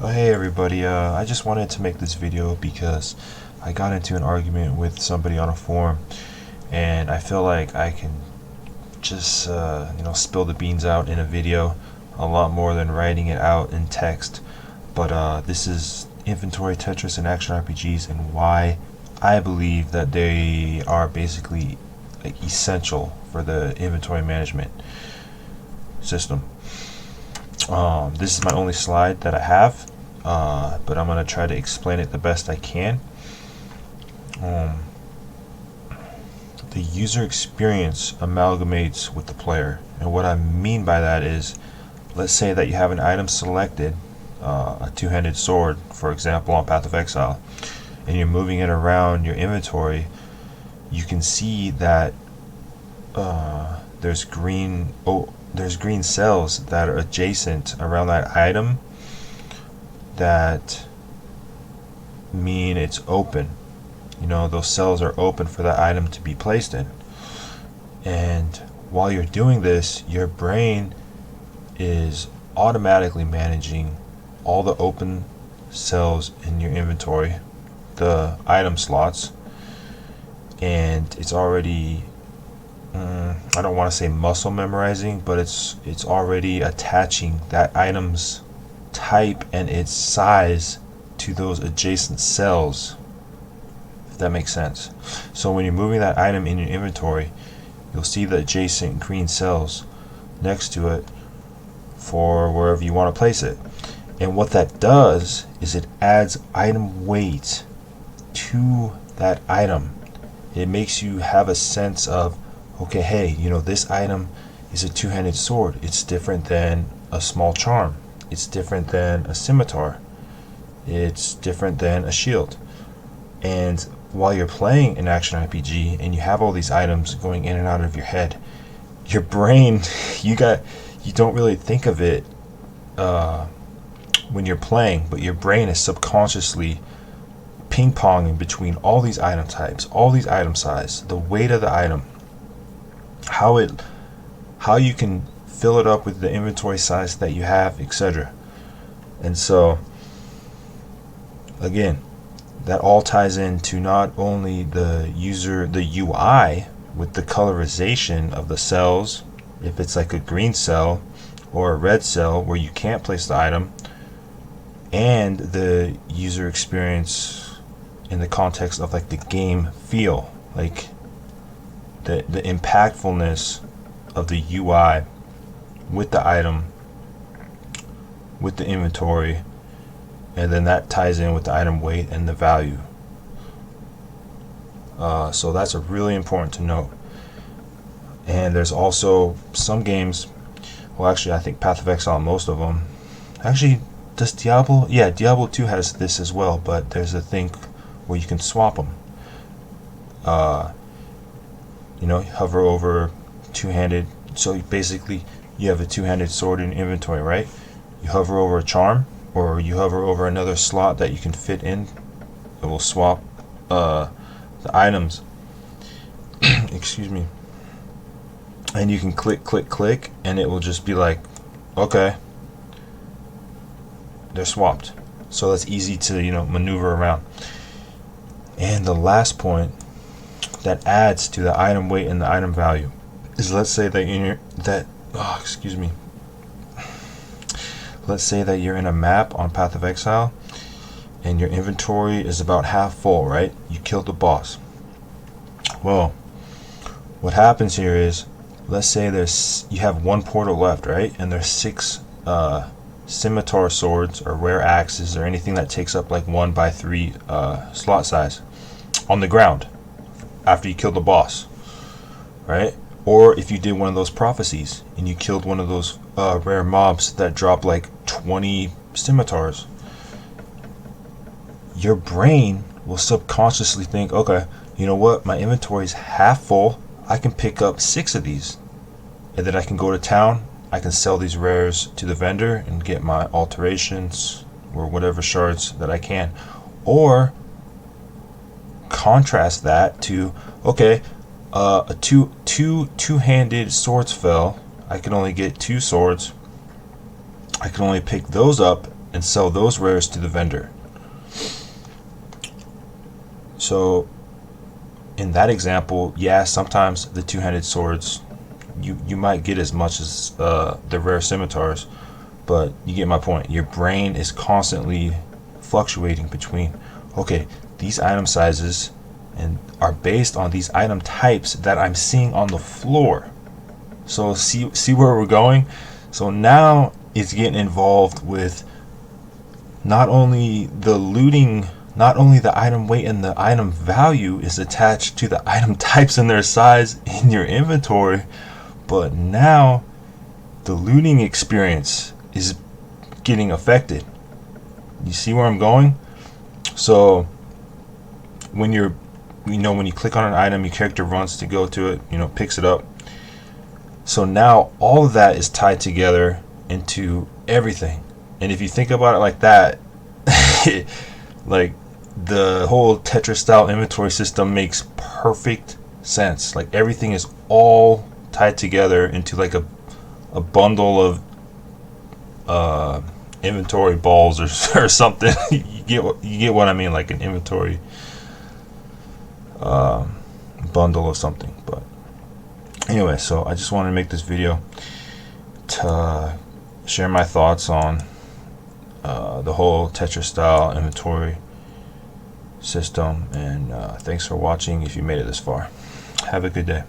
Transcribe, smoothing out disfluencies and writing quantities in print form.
Oh, hey everybody, I just wanted to make this video because I got into an argument with somebody on a forum, and I feel like I can just spill the beans out in a video a lot more than writing it out in text. But this is inventory, Tetris, and action RPGs, and why I believe that they are basically like essential for the inventory management system. This is my only slide that I have, but I'm going to try to explain it the best I can. The user experience amalgamates with the player, and what I mean by that is, let's say that you have an item selected, a two-handed sword, for example, on Path of Exile, and you're moving it around your inventory. You can see that there's green cells that are adjacent around that item that mean it's open. Those cells are open for that item to be placed in. And while you're doing this, your brain is automatically managing all the open cells in your inventory, the item slots, and it's already I don't want to say muscle memorizing, but it's already attaching that item's type and its size to those adjacent cells, if that makes sense. So when you're moving that item in your inventory, you'll see the adjacent green cells next to it for wherever you want to place it. And what that does is it adds item weight to that item. It makes you have a sense of, okay, hey, this item is a two-handed sword. It's different than a small charm. It's different than a scimitar. It's different than a shield. And while you're playing an action RPG and you have all these items going in and out of your head, your brain, you don't really think of it when you're playing, but your brain is subconsciously ping-ponging between all these item types, all these item size, the weight of the item, how you can fill it up with the inventory size that you have, etc. And so again, that all ties into not only the UI with the colorization of the cells, if it's like a green cell or a red cell where you can't place the item, and the user experience in the context of like the game feel, like the impactfulness of the UI with the item, with the inventory, and then that ties in with the item weight and the value. So that's really important to note. And there's also some games, well actually I think Path of Exile, most of them, actually does Diablo? Yeah, Diablo 2 has this as well, but there's a thing where you can swap them. Hover over two-handed, so basically you have a two-handed sword in inventory, right? You hover over a charm, or you hover over another slot that you can fit in, it will swap the items. Excuse me. And you can click, and it will just be like, okay, they're swapped. So that's easy to maneuver around. And the last point that adds to the item weight and the item value is, let's say that let's say that you're in a map on Path of Exile and your inventory is about half full, right? You killed the boss. Well, what happens here is, let's say you have one portal left, right? And there's 6 scimitar swords or rare axes or anything that takes up like 1x3 slot size on the ground after you kill the boss, right? Or if you did one of those prophecies and you killed one of those rare mobs that drop like 20 scimitars, your brain will subconsciously think, okay, you know what, my inventory is half full, I can pick up 6 of these, and then I can go to town, I can sell these rares to the vendor and get my alterations or whatever shards that I can. Or contrast that to, okay, a two-handed swords fell, I can only get 2 swords, I can only pick those up and sell those rares to the vendor. So in that example, yeah, sometimes the two-handed swords, you might get as much as the rare scimitars, but you get my point. Your brain is constantly fluctuating between, okay, these item sizes and are based on these item types that I'm seeing on the floor. So see where we're going. So now it's getting involved with not only the looting, not only the item weight and the item value is attached to the item types and their size in your inventory, but now the looting experience is getting affected. You see where I'm going? So when you're, when you click on an item, your character runs to go to it, picks it up. So now all of that is tied together into everything. And if you think about it like that, like the whole Tetris-Style inventory system makes perfect sense. Like everything is all tied together into like a bundle of inventory balls or something. You get what I mean, like an inventory bundle or something. But anyway, so I just wanted to make this video to share my thoughts on the whole Tetris-Style inventory system, and thanks for watching if you made it this far. Have a good day.